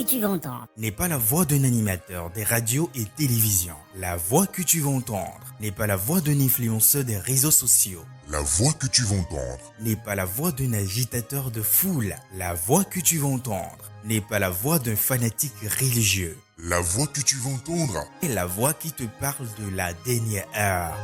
tu vas entendre n'est pas la voix d'un animateur des radios et télévisions. La voix que tu vas entendre n'est pas la voix d'un influenceur des réseaux sociaux. La voix que tu vas entendre n'est pas la voix d'un agitateur de foule. La voix que tu vas entendre n'est pas la voix d'un fanatique religieux. La voix que tu vas entendre est la voix qui te parle de la dernière heure.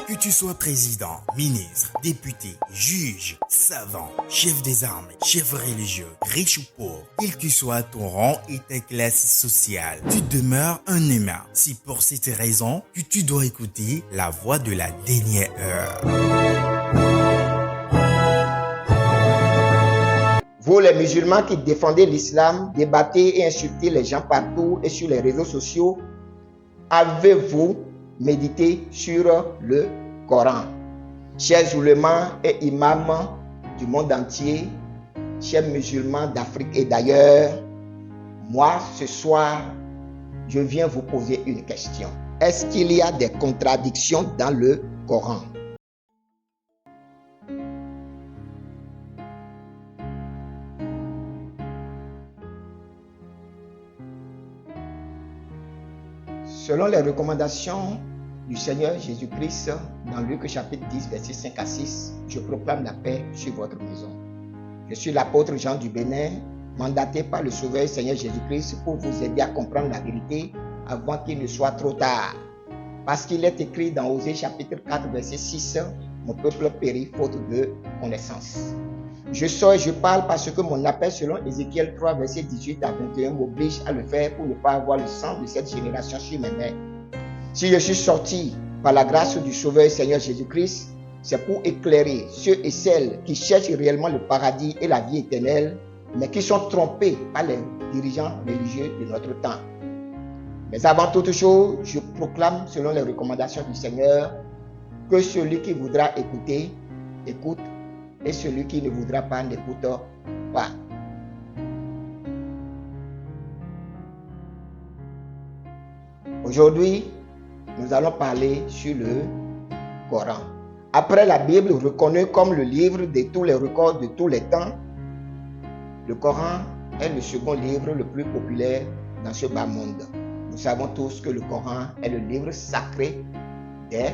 Que tu sois président, ministre, député, juge, savant, chef des armées, chef religieux, riche ou pauvre, quel que soit ton rang et ta classe sociale, tu demeures un humain. C'est pour cette raison que tu dois écouter la voix de la dernière heure. Vous les musulmans qui défendez l'islam, débattez et insultez les gens partout et sur les réseaux sociaux, avez-vous médité sur le Coran? Chers oulémas et imams du monde entier, chers musulmans d'Afrique et d'ailleurs, moi ce soir, je viens vous poser une question. Est-ce qu'il y a des contradictions dans le Coran? Selon les recommandations du Seigneur Jésus-Christ, dans Luc chapitre 10, versets 5 à 6, je proclame la paix sur votre maison. Je suis l'apôtre Jean du Bénin, mandaté par le Sauveur Seigneur Jésus-Christ pour vous aider à comprendre la vérité avant qu'il ne soit trop tard. Parce qu'il est écrit dans Osée chapitre 4, verset 6, « Mon peuple périt faute de connaissance ». Je sors et je parle parce que mon appel selon Ézéchiel 3, verset 18 à 21 m'oblige à le faire pour ne pas avoir le sang de cette génération sur mes mains. Si je suis sorti par la grâce du Sauveur Seigneur Jésus-Christ, c'est pour éclairer ceux et celles qui cherchent réellement le paradis et la vie éternelle, mais qui sont trompés par les dirigeants religieux de notre temps. Mais avant toute chose, je proclame selon les recommandations du Seigneur que celui qui voudra écouter, écoute, et celui qui ne voudra pas n'écoute pas. Aujourd'hui, nous allons parler sur le Coran. Après la Bible reconnue comme le livre de tous les records de tous les temps, le Coran est le second livre le plus populaire dans ce bas monde. Nous savons tous que le Coran est le livre sacré des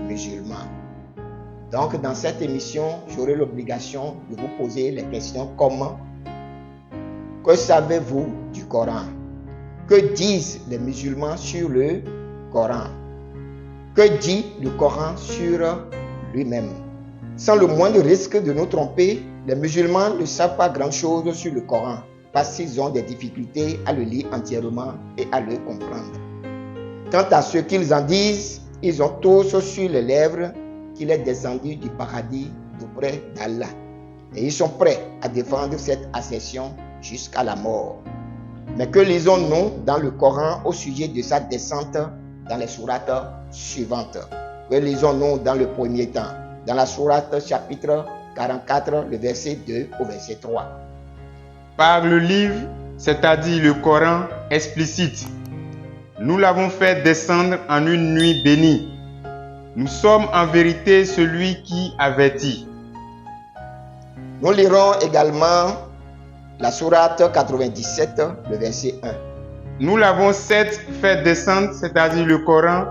musulmans. Donc, dans cette émission, j'aurai l'obligation de vous poser les questions comme: que savez-vous du Coran? Que disent les musulmans sur le Coran? Que dit le Coran sur lui-même? Sans le moindre risque de nous tromper, les musulmans ne savent pas grand-chose sur le Coran parce qu'ils ont des difficultés à le lire entièrement et à le comprendre. Quant à ce qu'ils en disent, ils ont tous sur les lèvres qu'il est descendu du paradis d'auprès d'Allah. Et ils sont prêts à défendre cette assertion jusqu'à la mort. Mais que lisons-nous dans le Coran au sujet de sa descente dans les sourates suivantes? Que lisons-nous dans le premier temps? Dans la sourate chapitre 44, le verset 2 au verset 3. Par le livre, c'est-à-dire le Coran explicite, nous l'avons fait descendre en une nuit bénie. Nous sommes en vérité celui qui avertit. Nous lirons également la sourate 97, le verset 1. Nous l'avons fait descendre, c'est-à-dire le Coran,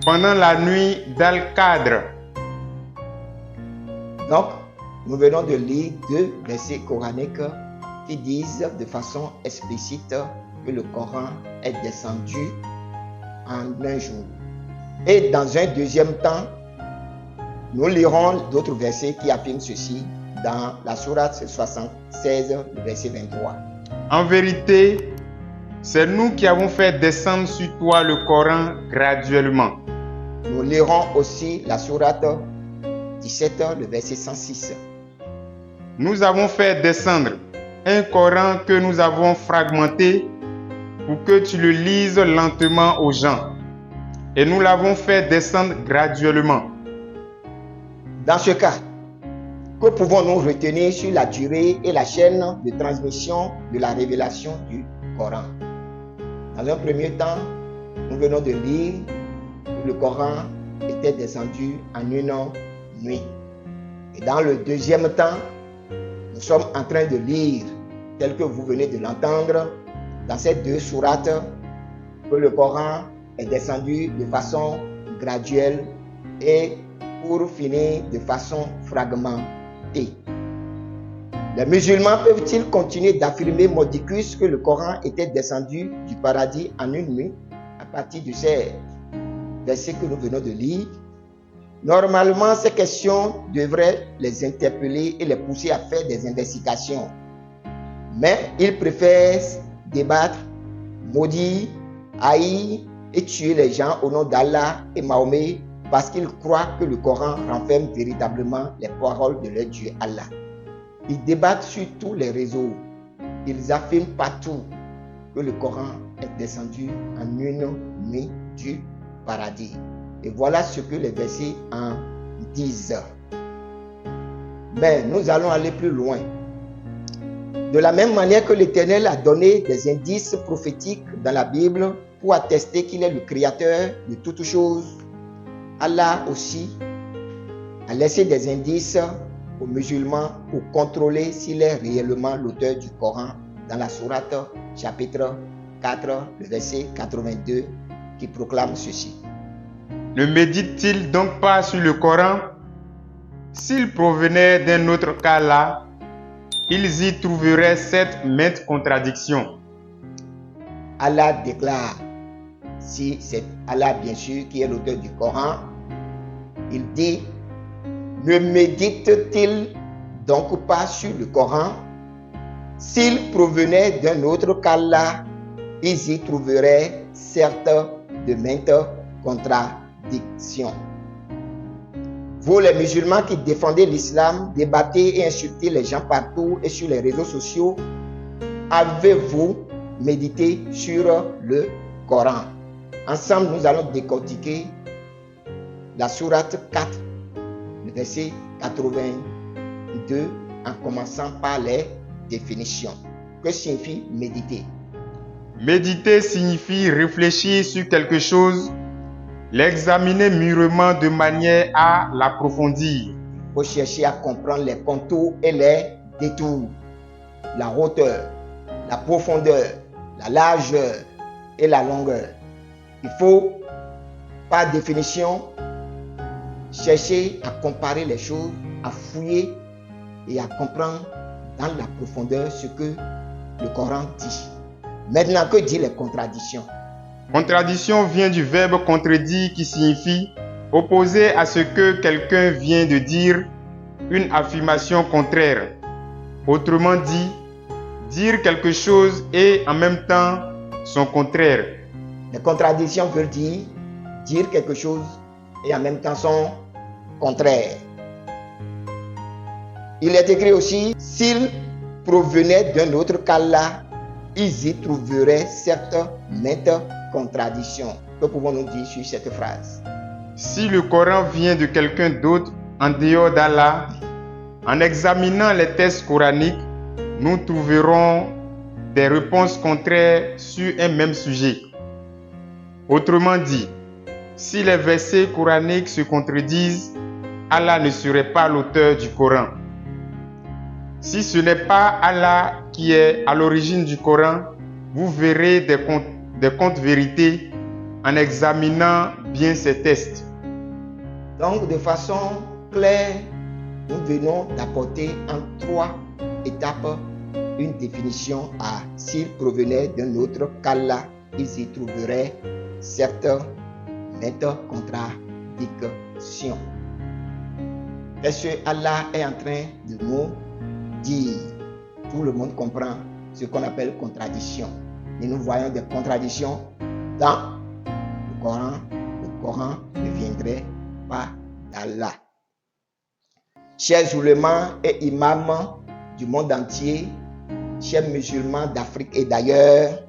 pendant la nuit d'Al-Qadr. Donc, nous venons de lire deux versets coraniques qui disent de façon explicite que le Coran est descendu en un jour. Et dans un deuxième temps, nous lirons d'autres versets qui affirment ceci dans la sourate 76, le verset 23. En vérité, c'est nous qui avons fait descendre sur toi le Coran graduellement. Nous lirons aussi la sourate 17, le verset 106. Nous avons fait descendre un Coran que nous avons fragmenté pour que tu le lises lentement aux gens. Et nous l'avons fait descendre graduellement. Dans ce cas, que pouvons-nous retenir sur la durée et la chaîne de transmission de la révélation du Coran? Dans un premier temps, nous venons de lire que le Coran était descendu en une nuit. Et dans le deuxième temps, nous sommes en train de lire tel que vous venez de l'entendre, dans ces deux sourates, que le Coran est descendu de façon graduelle et pour finir de façon fragmentée. Les musulmans peuvent-ils continuer d'affirmer mordicus que le Coran était descendu du paradis en une nuit à partir de ces versets que nous venons de lire? Normalement, ces questions devraient les interpeller et les pousser à faire des investigations. Mais ils préfèrent débattre, maudire, haïr et tuer les gens au nom d'Allah et Mahomet parce qu'ils croient que le Coran renferme véritablement les paroles de leur Dieu Allah. Ils débattent sur tous les réseaux. Ils affirment partout que le Coran est descendu en une nuit du paradis. Et voilà ce que les versets en disent. Mais nous allons aller plus loin. De la même manière que l'Éternel a donné des indices prophétiques dans la Bible pour attester qu'il est le créateur de toutes choses, Allah aussi a laissé des indices aux musulmans pour contrôler s'il est réellement l'auteur du Coran dans la sourate chapitre 4, le verset 82 qui proclame ceci. Ne médite-t-il donc pas sur le Coran? S'il provenait d'un autre qu'Allah, ils y trouveraient cette maintes contradictions. Allah déclare, si c'est Allah bien sûr qui est l'auteur du Coran, il dit, ne médite-t-il donc pas sur le Coran? S'il provenait d'un autre qu'Allah, ils y trouveraient certes de maintes contradictions. Vous les musulmans qui défendez l'islam, débattez et insultez les gens partout et sur les réseaux sociaux, avez-vous médité sur le Coran? Ensemble, nous allons décortiquer la sourate 4, le verset 82, en commençant par les définitions. Que signifie méditer? Méditer signifie réfléchir sur quelque chose, l'examiner mûrement de manière à l'approfondir. Il faut chercher à comprendre les contours et les détours, la hauteur, la profondeur, la largeur et la longueur. Il faut, par définition, chercher à comparer les choses, à fouiller et à comprendre dans la profondeur ce que le Coran dit. Maintenant, que dit les contradictions? Contradiction vient du verbe contredire qui signifie opposer à ce que quelqu'un vient de dire une affirmation contraire. Autrement dit, dire quelque chose et en même temps son contraire. Les contradictions veulent dire quelque chose et en même temps son contraire. Il est écrit aussi, s'il provenait d'un autre qu'Allah, ils y trouveraient certes maintes contradictions. Que pouvons-nous dire sur cette phrase? Si le Coran vient de quelqu'un d'autre en dehors d'Allah, en examinant les textes coraniques, nous trouverons des réponses contraires sur un même sujet. Autrement dit, si les versets coraniques se contredisent, Allah ne serait pas l'auteur du Coran. Si ce n'est pas Allah qui est à l'origine du Coran, vous verrez des contre-vérités en examinant bien ces textes. Donc, de façon claire, nous venons d'apporter en 3 étapes une définition à s'il provenait d'un autre qu'Allah, ils y trouveraient certaines maintes contradictions. Qu'est-ce que Allah est en train de nous dire? Tout le monde comprend ce qu'on appelle contradiction. Et nous voyons des contradictions dans le Coran. Le Coran ne viendrait pas d'Allah. Chers oulémas et imams du monde entier, chers musulmans d'Afrique et d'ailleurs,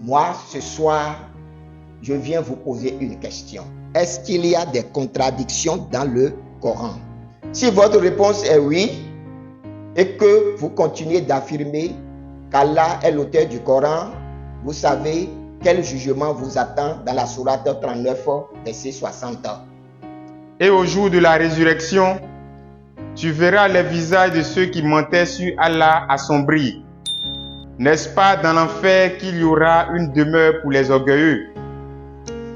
moi ce soir, je viens vous poser une question. Est-ce qu'il y a des contradictions dans le Coran? Si votre réponse est oui, et que vous continuez d'affirmer qu'Allah est l'auteur du Coran, vous savez quel jugement vous attend dans la sourate 39, verset 60. Et au jour de la résurrection, tu verras les visages de ceux qui mentaient sur Allah assombris, N'est-ce pas dans l'enfer qu'il y aura une demeure pour les orgueilleux?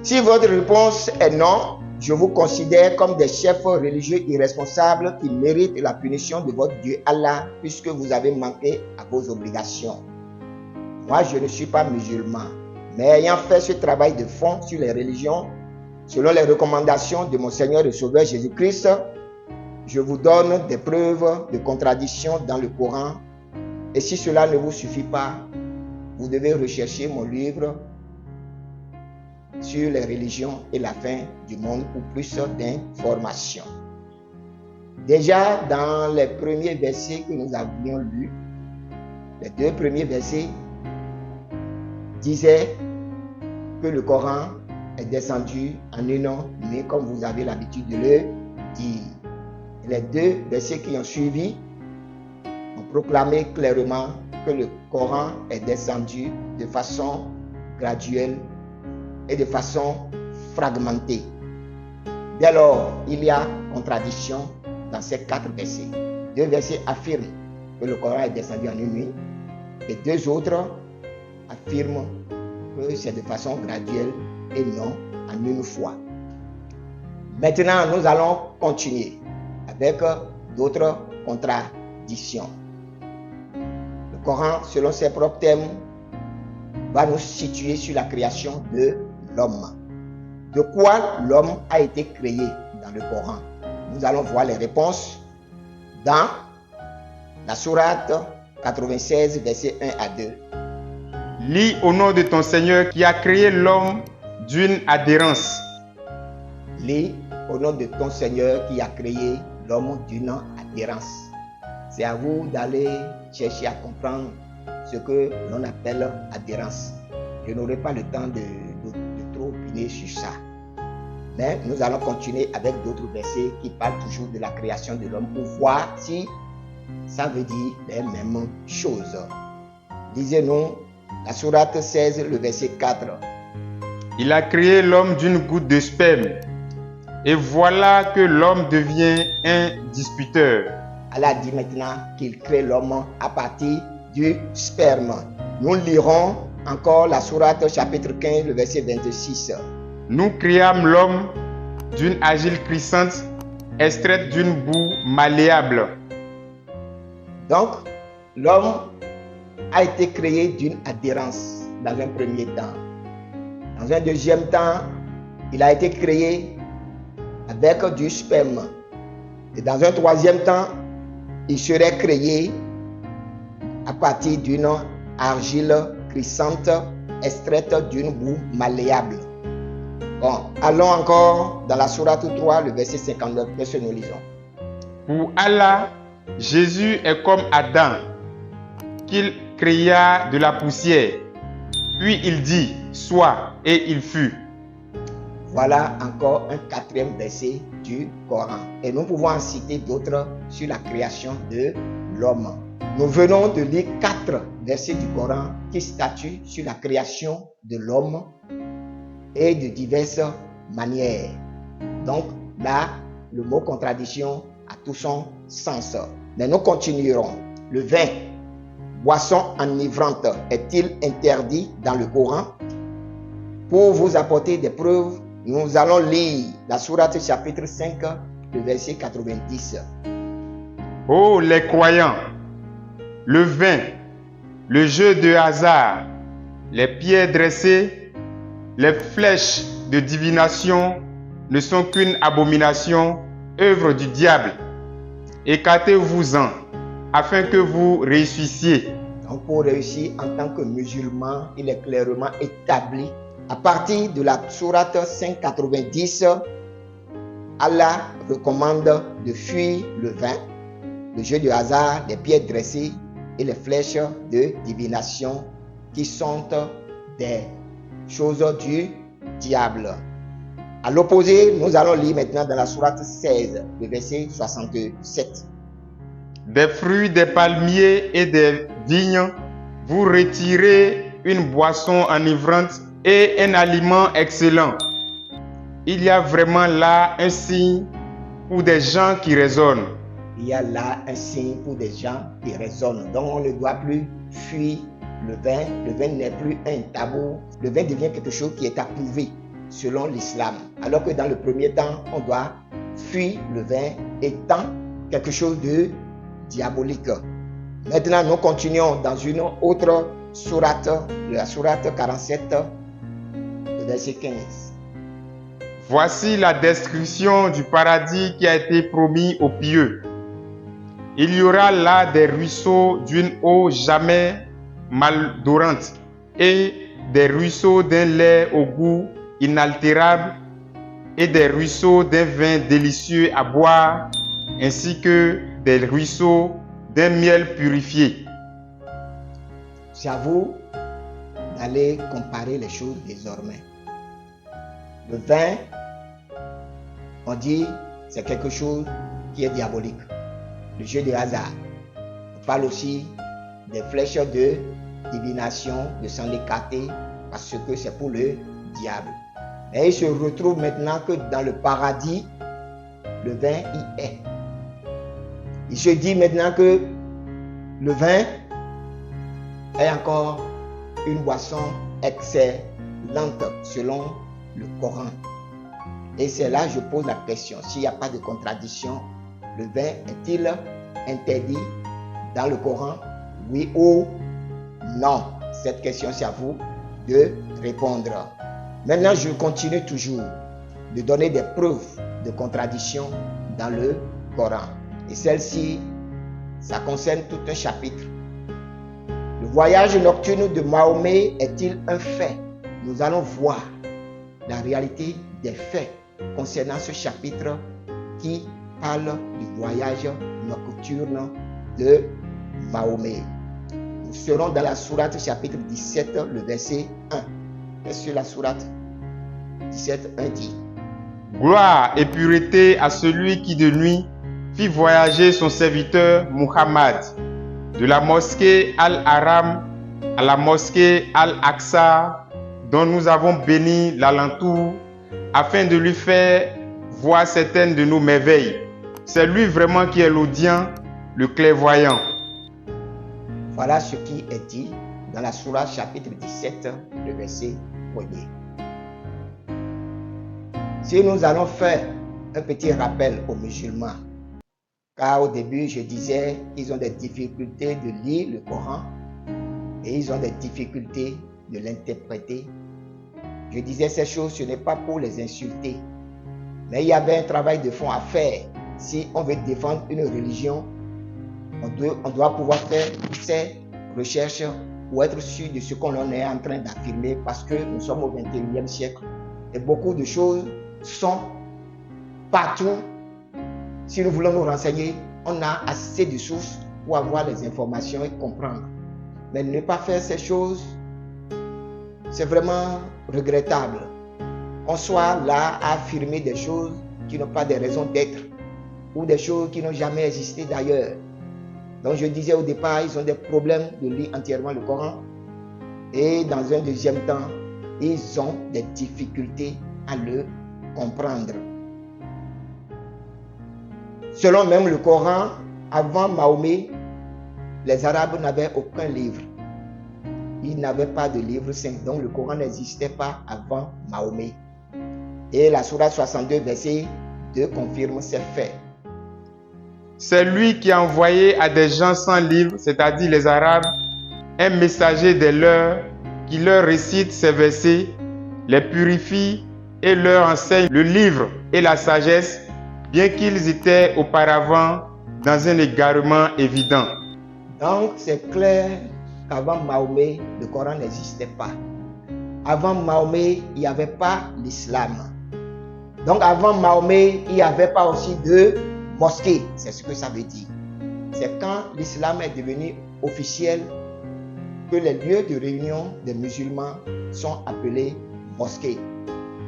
Si votre réponse est non, je vous considère comme des chefs religieux irresponsables qui méritent la punition de votre Dieu Allah puisque vous avez manqué à vos obligations. Moi, je ne suis pas musulman, mais ayant fait ce travail de fond sur les religions, selon les recommandations de mon Seigneur et Sauveur Jésus-Christ, je vous donne des preuves de contradiction dans le Coran. Et si cela ne vous suffit pas, vous devez rechercher mon livre sur les religions et la fin du monde pour plus d'informations. Déjà, dans les premiers versets que nous avions lus, les 2 premiers versets disaient que le Coran est descendu en une nuit, comme vous avez l'habitude de le dire. Les 2 versets qui ont suivi ont proclamé clairement que le Coran est descendu de façon graduelle et de façon fragmentée. Dès lors, il y a contradiction dans ces 4 versets. 2 versets affirment que le Coran est descendu en une nuit et 2 autres affirment que c'est de façon graduelle et non en une fois. Maintenant, nous allons continuer avec d'autres contradictions. Le Coran, selon ses propres thèmes, va nous situer sur la création de l'homme. De quoi l'homme a été créé dans le Coran? Nous allons voir les réponses dans la sourate 96, versets 1 à 2. Lis au nom de ton Seigneur qui a créé l'homme d'une adhérence. Lis au nom de ton Seigneur qui a créé l'homme d'une adhérence. C'est à vous d'aller chercher à comprendre ce que l'on appelle adhérence. Je n'aurai pas le temps de trop opiner sur ça. Mais nous allons continuer avec d'autres versets qui parlent toujours de la création de l'homme pour voir si ça veut dire les mêmes choses. Lisez-nous la sourate 16, le verset 4. Il a créé l'homme d'une goutte de sperme. Et voilà que l'homme devient un disputeur. Allah dit maintenant qu'il crée l'homme à partir du sperme. Nous lirons encore la sourate chapitre 15, le verset 26. Nous créâmes l'homme d'une argile crissante, extraite d'une boue malléable. Donc, l'homme a été créé d'une adhérence dans un premier temps. Dans un deuxième temps, il a été créé avec du sperme. Et dans un troisième temps, il serait créé à partir d'une argile crissante extraite d'une boue malléable. Bon, allons encore dans la sourate 3, le verset 59, qu'est-ce que nous lisons? Pour Allah, Jésus est comme Adam, qu'il créa de la poussière. Puis il dit, sois, et il fut. Voilà encore un 4e verset du Coran. Et nous pouvons en citer d'autres sur la création de l'homme. Nous venons de lire 4 versets du Coran qui statuent sur la création de l'homme et de diverses manières. Donc là, le mot contradiction a tout son sens. Mais nous continuerons. Le vin, boisson enivrante, est-il interdit dans le Coran? Pour vous apporter des preuves, nous allons lire la sourate chapitre 5, le verset 90. Ô les croyants, le vin, le jeu de hasard, les pierres dressées, les flèches de divination ne sont qu'une abomination, œuvre du diable. Écartez-vous-en, afin que vous réussissiez. Donc pour réussir en tant que musulman, il est clairement établi. À partir de la sourate 590, Allah recommande de fuir le vin, le jeu de hasard, les pierres dressées et les flèches de divination qui sont des choses du diable. À l'opposé, nous allons lire maintenant dans la sourate 16, le verset 67. Des fruits des palmiers et des vignes, vous retirez une boisson enivrante et un aliment excellent. Il y a vraiment là un signe pour des gens qui raisonnent. Il y a là un signe pour des gens qui raisonnent. Donc on ne doit plus fuir le vin n'est plus un tabou, le vin devient quelque chose qui est approuvé selon l'islam. Alors que dans le premier temps, on doit fuir le vin étant quelque chose de diabolique. Maintenant, nous continuons dans une autre sourate, la sourate 47, le verset 15. Voici la description du paradis qui a été promis aux pieux. Il y aura là des ruisseaux d'une eau jamais maldorante et des ruisseaux d'un lait au goût inaltérable et des ruisseaux d'un vin délicieux à boire ainsi que des ruisseaux d'un miel purifié. C'est à vous d'aller comparer les choses désormais. Le vin, on dit, c'est quelque chose qui est diabolique. Le jeu de hasard. On parle aussi des flèches de divination, de s'en écarter parce que c'est pour le diable. Mais il se retrouve maintenant que dans le paradis, le vin y est. Il se dit maintenant que le vin est encore une boisson excellente selon le Coran. Et c'est là que je pose la question. S'il n'y a pas de contradiction, le vin est-il interdit dans le Coran? Oui ou non? Cette question, c'est à vous de répondre. Maintenant, je continue toujours de donner des preuves de contradiction dans le Coran. Et celle-ci, ça concerne tout un chapitre. Le voyage nocturne de Mahomet est-il un fait? Nous allons voir la réalité des faits concernant ce chapitre qui parle du voyage nocturne de Mahomet. Nous serons dans la sourate chapitre 17, le verset 1. Qu'est-ce que la sourate 17, 1 dit? Gloire et pureté à celui qui de nuit fit voyager son serviteur Muhammad de la mosquée Al-Haram à la mosquée Al-Aqsa dont nous avons béni l'alentour afin de lui faire voir certaines de nos merveilles. C'est lui vraiment qui est l'audient, le clairvoyant. Voilà ce qui est dit dans la sourate chapitre 17, le verset 1er. Si nous allons faire un petit rappel aux musulmans, car au début je disais qu'ils ont des difficultés de lire le Coran et ils ont des difficultés de l'interpréter. Je disais ces choses, ce n'est pas pour les insulter, mais il y avait un travail de fond à faire. Si on veut défendre une religion, on doit pouvoir faire ces recherches pour être sûr de ce qu'on est en train d'affirmer, parce que nous sommes au 21e siècle et beaucoup de choses sont partout. Si nous voulons nous renseigner, on a assez de sources pour avoir les informations et comprendre. Mais ne pas faire ces choses, c'est vraiment regrettable. On soit là à affirmer des choses qui n'ont pas de raison d'être ou des choses qui n'ont jamais existé d'ailleurs. Donc je disais au départ, ils ont des problèmes de lire entièrement le Coran. Et dans un deuxième temps, ils ont des difficultés à le comprendre. Selon même le Coran, avant Mahomet, les Arabes n'avaient aucun livre. Ils n'avaient pas de livre saint. Donc le Coran n'existait pas avant Mahomet. Et la sourate 62, verset 2 confirme ces faits. C'est lui qui a envoyé à des gens sans livre, c'est-à-dire les Arabes, un messager des leurs qui leur récite ces versets, les purifie et leur enseigne le livre et la sagesse, bien qu'ils étaient auparavant dans un égarement évident. Donc c'est clair qu'avant Mahomet, le Coran n'existait pas. Avant Mahomet, il n'y avait pas l'islam. Donc avant Mahomet, il n'y avait pas aussi de mosquée. C'est ce que ça veut dire. C'est quand l'islam est devenu officiel que les lieux de réunion des musulmans sont appelés mosquées.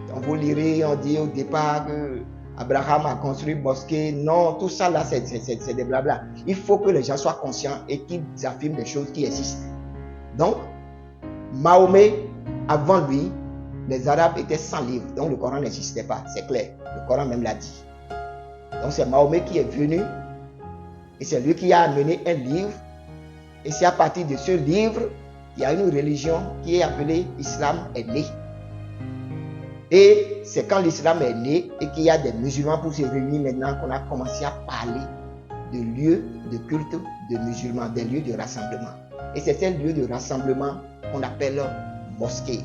Donc vous lirez, on dit au départ que Abraham a construit une mosquée. Non, tout ça là, c'est des blabla. Il faut que les gens soient conscients et qu'ils affirment des choses qui existent. Donc, Mahomet, avant lui, les Arabes étaient sans livre. Donc le Coran n'existait pas, c'est clair. Le Coran même l'a dit. Donc c'est Mahomet qui est venu et c'est lui qui a amené un livre. Et c'est à partir de ce livre il y a une religion qui est appelée Islam est née. Et c'est quand l'islam est né et qu'il y a des musulmans pour se réunir maintenant qu'on a commencé à parler de lieux de culte de musulmans, des lieux de rassemblement. Et c'est ces lieux de rassemblement qu'on appelle mosquée.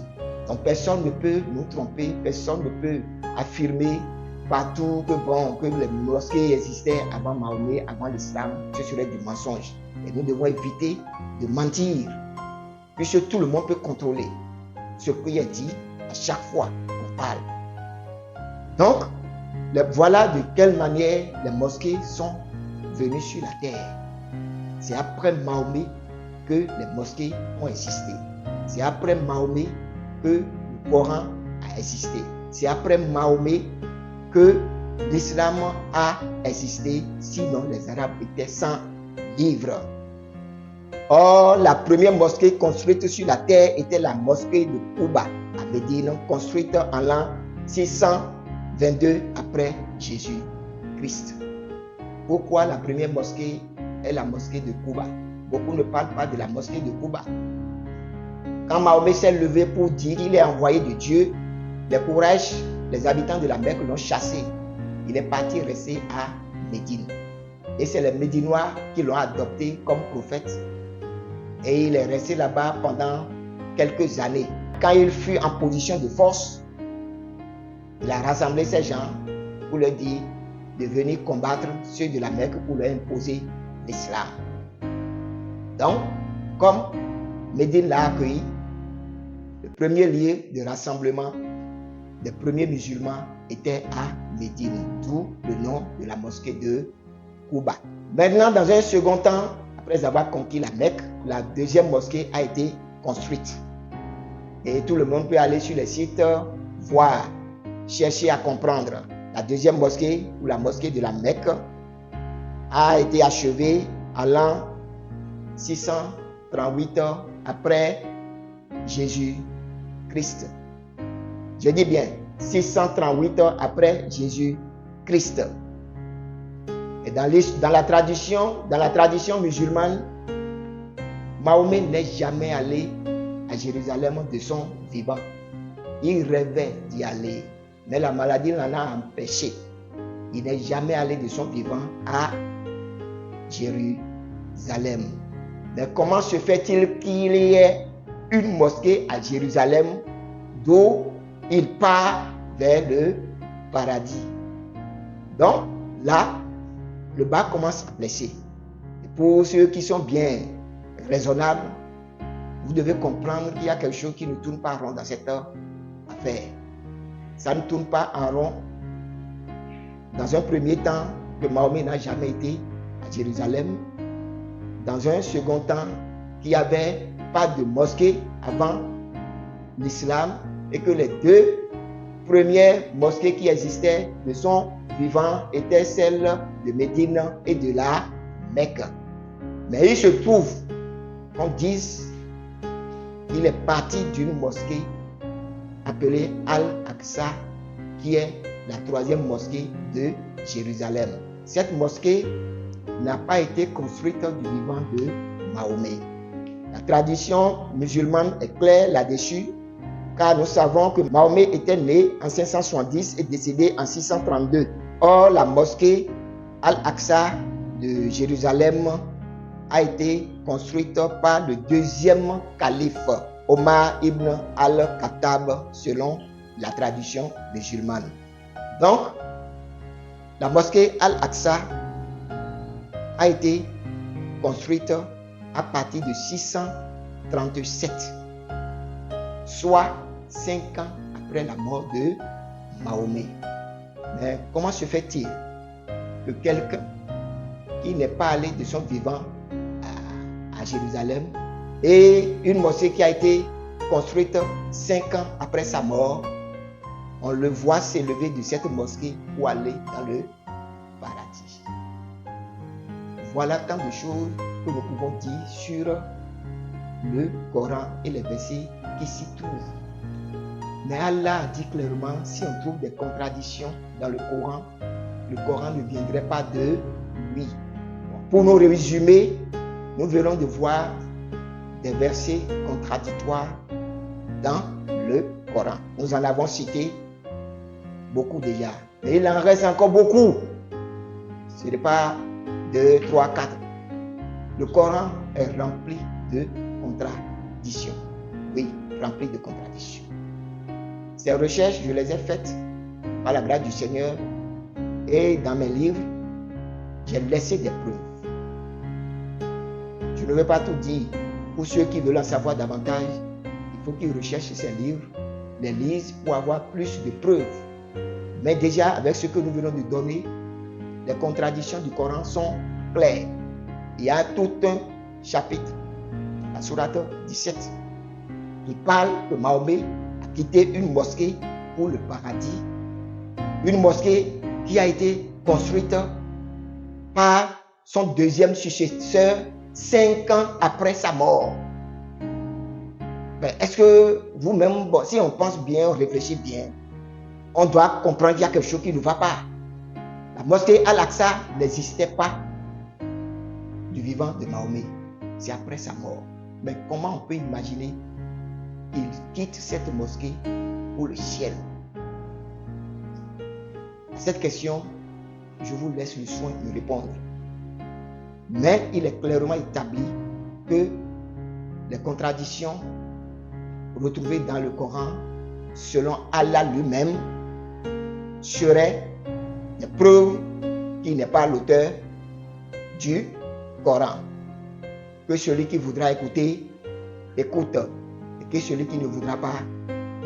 Donc personne ne peut nous tromper, personne ne peut affirmer partout que les mosquées existaient avant Mahomet, avant l'islam. Ce serait du mensonge. Et nous devons éviter de mentir, puisque tout le monde peut contrôler ce qui est dit à chaque fois qu'on parle. Donc, voilà de quelle manière les mosquées sont venues sur la terre. C'est après Mahomet que les mosquées ont existé. C'est après Mahomet que le Coran a existé. C'est après Mahomet que l'islam a existé, sinon les Arabes étaient sans livre. Or, la première mosquée construite sur la terre était la mosquée de Kouba à Médine, construite en l'an 622 après Jésus-Christ. Pourquoi la première mosquée est la mosquée de Kouba? Beaucoup ne parlent pas de la mosquée de Kouba. Quand Mahomet s'est levé pour dire qu'il est envoyé de Dieu, les Quraysh, les habitants de la Mecque l'ont chassé. Il est parti rester à Médine. Et c'est les Médinois qui l'ont adopté comme prophète. Et il est resté là-bas pendant quelques années. Quand il fut en position de force, il a rassemblé ces gens pour leur dire de venir combattre ceux de la Mecque pour leur imposer l'islam. Donc, comme Médine l'a accueilli, le premier lieu de rassemblement des premiers musulmans était à Médine, d'où le nom de la mosquée de Kouba. Maintenant, dans un second temps, après avoir conquis la Mecque, la deuxième mosquée a été construite. Et tout le monde peut aller sur les sites, voir, chercher à comprendre. La deuxième mosquée, ou la mosquée de la Mecque, a été achevée en l'an 638 après Jésus-Christ. Je dis bien 638 après Jésus-Christ. Et dans la tradition musulmane, Mahomet n'est jamais allé à Jérusalem de son vivant. Il rêvait d'y aller, mais la maladie l'en a empêché. Il n'est jamais allé de son vivant à Jérusalem. Mais comment se fait-il qu'il y ait une mosquée à Jérusalem d'où il part vers le paradis? Donc là, le bas commence à blesser. Et pour ceux qui sont bien raisonnables, vous devez comprendre qu'il y a quelque chose qui ne tourne pas rond dans cette affaire. Ça ne tourne pas en rond. Dans un premier temps, que Mahomet n'a jamais été à Jérusalem. Dans un second temps, qu'il n'y avait pas de mosquée avant l'islam et que les deux premières mosquées qui existaient de son vivant étaient celles de Médine et de la Mecque. Mais il se trouve qu'on dise qu'il est parti d'une mosquée appelée Al-Aqsa, qui est la troisième mosquée de Jérusalem. Cette mosquée n'a pas été construite du vivant de Mahomet. La tradition musulmane est claire là-dessus, car nous savons que Mahomet était né en 570 et décédé en 632. Or, la mosquée Al-Aqsa de Jérusalem a été construite par le deuxième calife, Omar ibn al-Khattab, selon la tradition musulmane. Donc, la mosquée Al-Aqsa a été construite à partir de 637, soit 5 ans après la mort de Mahomet. Mais comment se fait-il que quelqu'un qui n'est pas allé de son vivant à Jérusalem et une mosquée qui a été construite 5 ans après sa mort, on le voit s'élever de cette mosquée pour aller dans le paradis? Voilà tant de choses que nous pouvons dire sur le Coran et les versets qui s'y trouvent. Mais Allah a dit clairement, si on trouve des contradictions dans le Coran ne viendrait pas de lui. Pour nous résumer, nous venons de voir des versets contradictoires dans le Coran. Nous en avons cité beaucoup déjà. Mais il en reste encore beaucoup. Ce n'est pas 2, 3, 4. Le Coran est rempli de contradictions. Oui, rempli de contradictions. Ces recherches, je les ai faites par la grâce du Seigneur. Et dans mes livres, j'ai laissé des preuves. Je ne vais pas tout dire. Pour ceux qui veulent en savoir davantage, il faut qu'ils recherchent ces livres, les lisent pour avoir plus de preuves. Mais déjà, avec ce que nous venons de donner, les contradictions du Coran sont claires. Il y a tout un chapitre, la sourate 17, qui parle que Mahomet a quitté une mosquée pour le paradis. Une mosquée qui a été construite par son deuxième successeur 5 ans après sa mort. Mais est-ce que vous-même, si on pense bien, on réfléchit bien, on doit comprendre qu'il y a quelque chose qui ne va pas. La mosquée Al-Aqsa n'existait pas du vivant de Mahomet. C'est après sa mort. Mais comment on peut imaginer qu'il quitte cette mosquée pour le ciel? À cette question, je vous laisse le soin de répondre. Mais il est clairement établi que les contradictions retrouvées dans le Coran, selon Allah lui-même, seraient des preuves qu'il n'est pas l'auteur du Coran. Que celui qui voudra écouter, écoute. Et que celui qui ne voudra pas,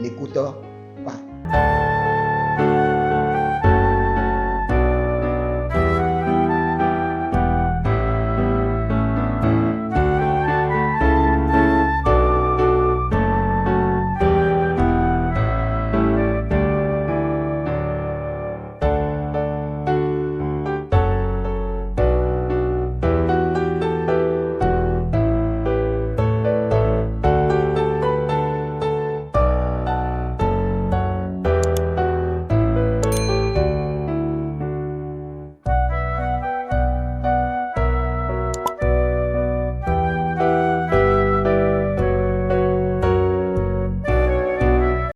n'écoute pas.